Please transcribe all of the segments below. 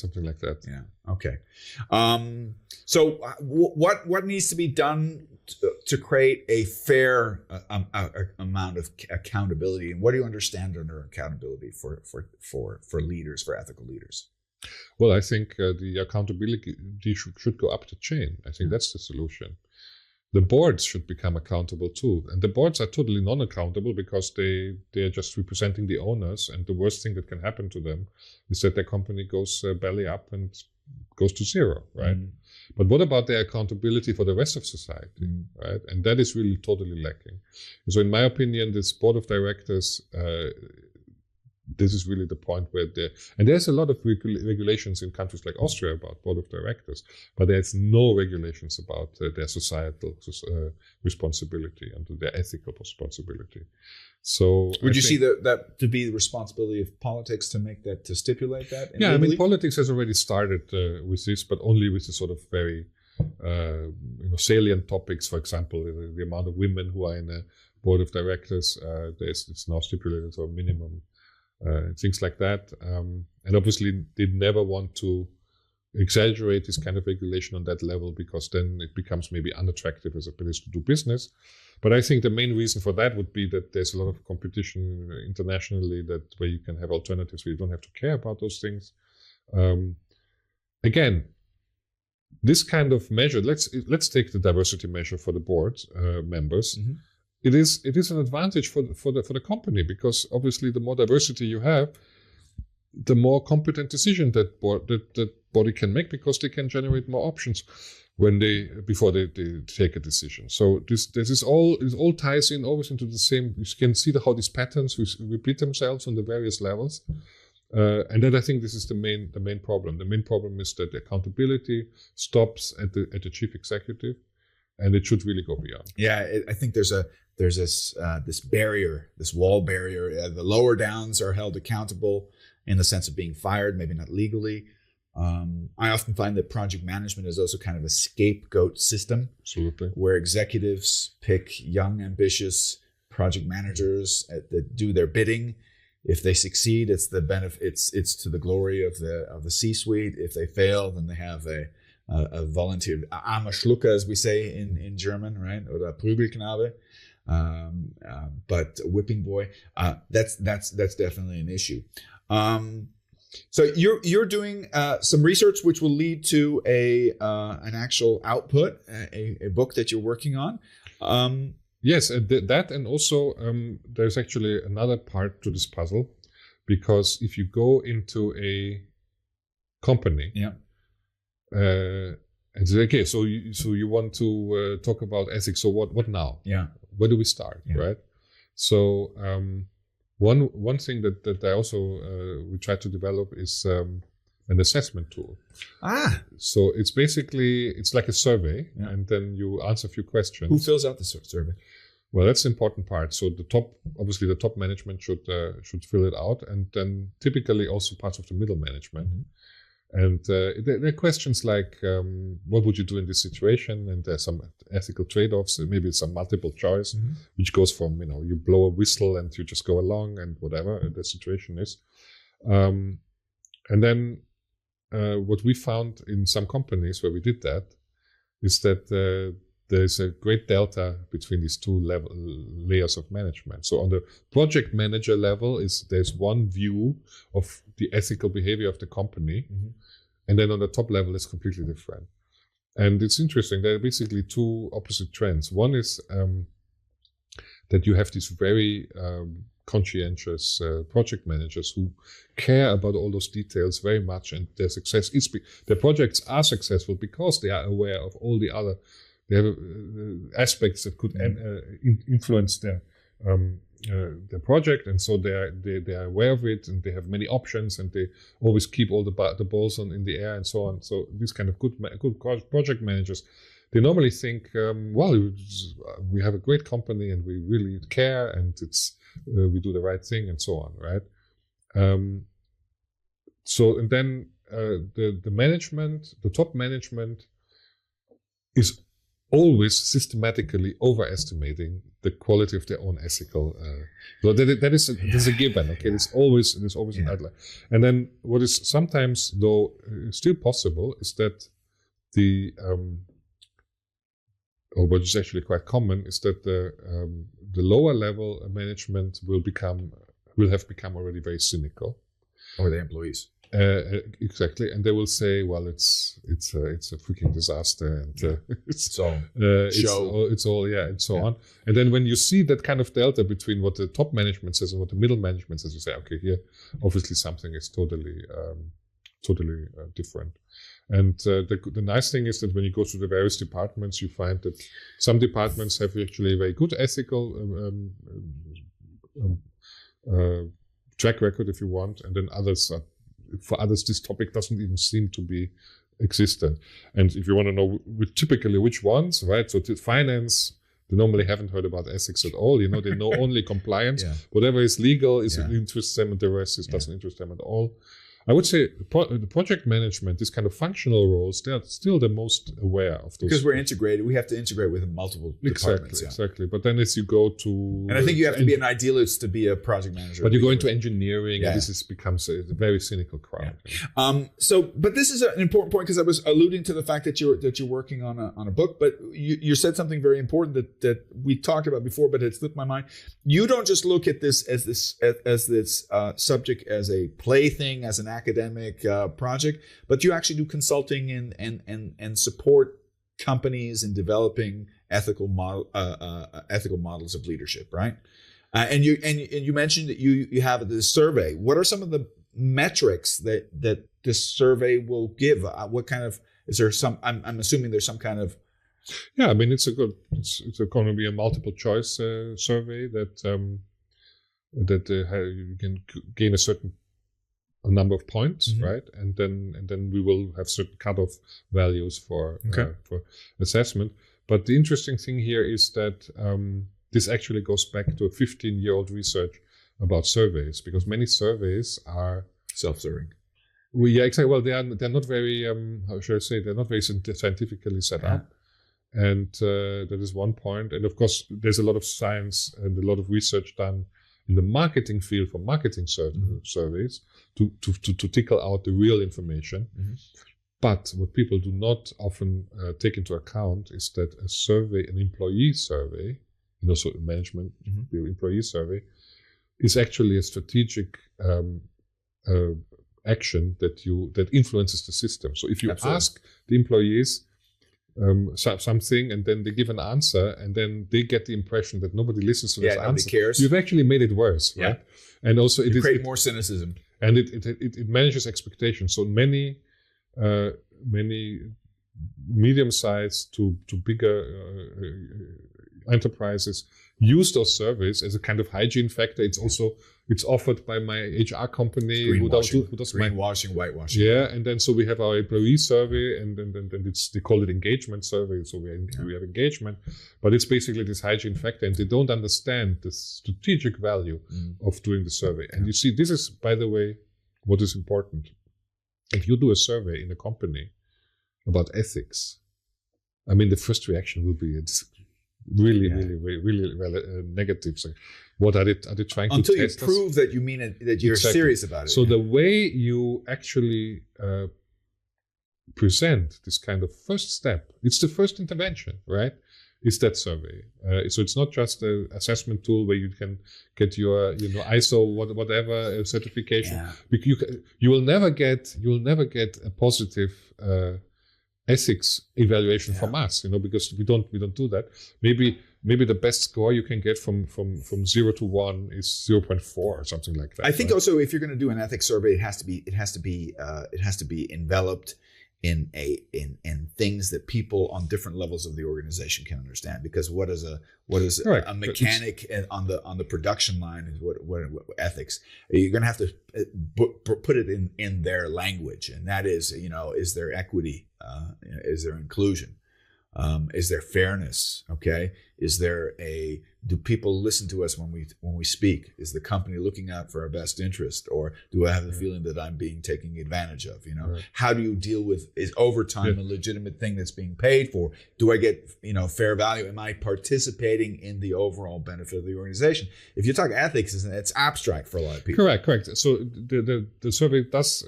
something like that. Yeah. Okay. So what needs to be done to create a fair amount of accountability, and what do you understand under accountability for leaders, for ethical leaders? Well, I think the accountability should go up the chain. I think that's the solution. The boards should become accountable too. And the boards are totally non-accountable because they're just representing the owners. And the worst thing that can happen to them is that their company goes belly up and goes to zero, right? Mm. But what about their accountability for the rest of society, right? And that is really totally lacking. So in my opinion, this board of directors, this is really the point where and there's a lot of regulations in countries like Austria about board of directors, but there's no regulations about their societal responsibility and their ethical responsibility. So would you see that to be the responsibility of politics to stipulate that? Yeah, I mean, politics has already started with this, but only with the sort of very salient topics. For example, the amount of women who are in a board of directors, it's now stipulated for a minimum. Things like that. And obviously they never want to exaggerate this kind of regulation on that level because then it becomes maybe unattractive as a place to do business. But I think the main reason for that would be that there's a lot of competition internationally where you can have alternatives where you don't have to care about those things. Again, this kind of measure, let's take the diversity measure for the board members. Mm-hmm. It is an advantage for the company because obviously the more diversity you have, the more competent decision that body can make because they can generate more options before they take a decision. So this is all ties in always into the same. You can see how these patterns repeat themselves on the various levels, and then I think this is the main problem. The main problem is that the accountability stops at the chief executive, and it should really go beyond. Yeah, I think there's this barrier, this wall barrier. The lower downs are held accountable in the sense of being fired, maybe not legally. I often find that project management is also kind of a scapegoat system. Absolutely. Where executives pick young, ambitious project managers that do their bidding. If they succeed, it's the benefit. It's to the glory of the C-suite. If they fail, then they have a volunteer, armer Schlucker, as we say in German, right? Or Prügelknabe. But whipping boy, that's definitely an issue. So you're doing some research which will lead to an actual output, a book that you're working on. Yes, that, and also there's actually another part to this puzzle, because if you go into a company, and say, okay, so you want to talk about ethics. So what now? Yeah. Where do we start? Yeah. Right. So one thing that I also we try to develop is an assessment tool. So it's like a survey, and then you answer a few questions. Who fills out the survey? Well, that's the important part. So the top management should fill it out, and then typically also parts of the middle management. Mm-hmm. And there are questions like, what would you do in this situation? And there's some ethical trade-offs. Maybe some multiple choice, mm-hmm. which goes from, you blow a whistle and you just go along and whatever the situation is. And then what we found in some companies where we did that is that there's a great delta between these two layers of management. So on the project manager level, there's one view of the ethical behavior of the company, mm-hmm. and then on the top level it's completely different. And it's interesting. There are basically two opposite trends. One is that you have these very conscientious project managers who care about all those details very much, and their success is their projects are successful because they are aware of all the other aspects that could influence their project, and so they are aware of it, and they have many options, and they always keep all the balls in the air and so on. So these kind of good project managers, they normally think, well, we have a great company and we really care, and we do the right thing and so on, right? So and then the management, the top management, is always systematically overestimating the quality of their own ethical. So that's a given. Okay, there's always an outlier. And then what is sometimes though still possible is that or what is actually quite common is that the lower level management will have become already very cynical. Or the employees. Exactly, and they will say, "Well, it's a freaking disaster, and it's all and so on." And then when you see that kind of delta between what the top management says and what the middle management says, you say, "Okay, here obviously something is totally different." And the nice thing is that when you go to the various departments, you find that some departments have actually a very good ethical track record, if you want, and then for others, this topic doesn't even seem to be existent. And if you want to know typically which ones, right? So finance, they normally haven't heard about ethics at all. They know only compliance. Whatever is legal interests them, and the rest doesn't interest them at all. I would say the project management, these kind of functional roles, they are still the most aware of those. Because we're integrated, we have to integrate with multiple departments. Exactly. But then as you go to... And I think you have to be an idealist to be a project manager. But you go into engineering, and this becomes a very cynical crowd. But this is an important point, because I was alluding to the fact that you're working on a book, but you said something very important that we talked about before, but it slipped my mind. You don't just look at this as this subject as a plaything, as an academic project, but you actually do consulting and support companies in developing ethical models of leadership, right? And you mentioned that you have this survey. What are some of the metrics that this survey will give? What kind of is there some? I'm assuming there's some kind of. Yeah, I mean it's going to be a multiple choice survey that you can gain a number of points, right? And then we will have certain cutoff values for assessment. But the interesting thing here is that this actually goes back to a 15-year-old research about surveys, because many surveys are self-serving. Exactly. Well, they're not very how should I say? They're not very scientifically set up, and that is one point. And of course, there's a lot of science and a lot of research done in the marketing field for marketing surveys to tickle out the real information. But what people do not often take into account is that an employee survey, so management employee survey, is actually a strategic action that influences the system. So if you ask the employees something, and then they give an answer, and then they get the impression that nobody listens to this answer. Cares. You've actually made it worse, right? And also it creates more cynicism, and it manages expectations. So many medium-sized to bigger enterprises use those surveys as a kind of hygiene factor. It's offered by my HR company who does greenwashing, whitewashing. Yeah, and then so we have our employee survey, and they call it engagement survey. So we have engagement, but it's basically this hygiene factor, and they don't understand the strategic value of doing the survey. And you see, this is, by the way, what is important. If you do a survey in a company about ethics, I mean, the first reaction will be it's really negative. So what are they trying to test? Until you prove that you mean it, that you're serious about it. So the way you actually present this kind of first step, it's the first intervention, right? Is that survey. So it's not just an assessment tool where you can get your ISO whatever certification. You will never get a positive ethics evaluation from us, because we don't do that. Maybe the best score you can get from 0 to 1 is 0.4 or something like that. I think also if you're going to do an ethics survey, it has to be enveloped in things that people on different levels of the organization can understand. Because what is a mechanic on the production line is what ethics. You're going to have to put it in their language, and that is is there equity, is there inclusion, is there fairness, okay, is there a do people listen to us when we speak? Is the company looking out for our best interest, or do I have the feeling that I'm being taken advantage of? How do you deal with, is overtime a legitimate thing that's being paid for? Do I get fair value? Am I participating in the overall benefit of the organization? If you talk ethics, it's abstract for a lot of people. Correct. So the survey does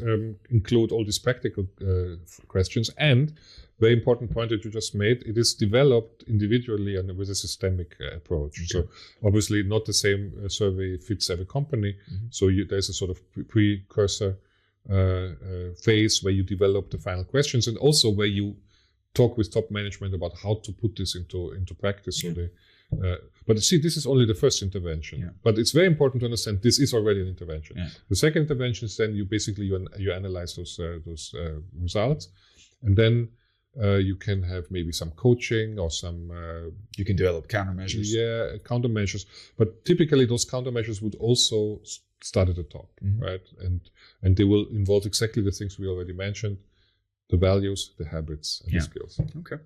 include all these practical questions, and very important point that you just made, it is developed individually and with a systemic approach. Okay. So obviously not the same survey fits every company. Mm-hmm. So there's a sort of precursor phase where you develop the final questions, and also where you talk with top management about how to put this into practice. Yeah. So but see, this is only the first intervention. Yeah. But it's very important to understand this is already an intervention. Yeah. The second intervention is then you analyze those results, and then you can have maybe some coaching or some... you can develop countermeasures. Yeah, countermeasures. But typically those countermeasures would also start at the top, mm-hmm. right? And they will involve exactly the things we already mentioned, the values, the habits, and the skills. Okay.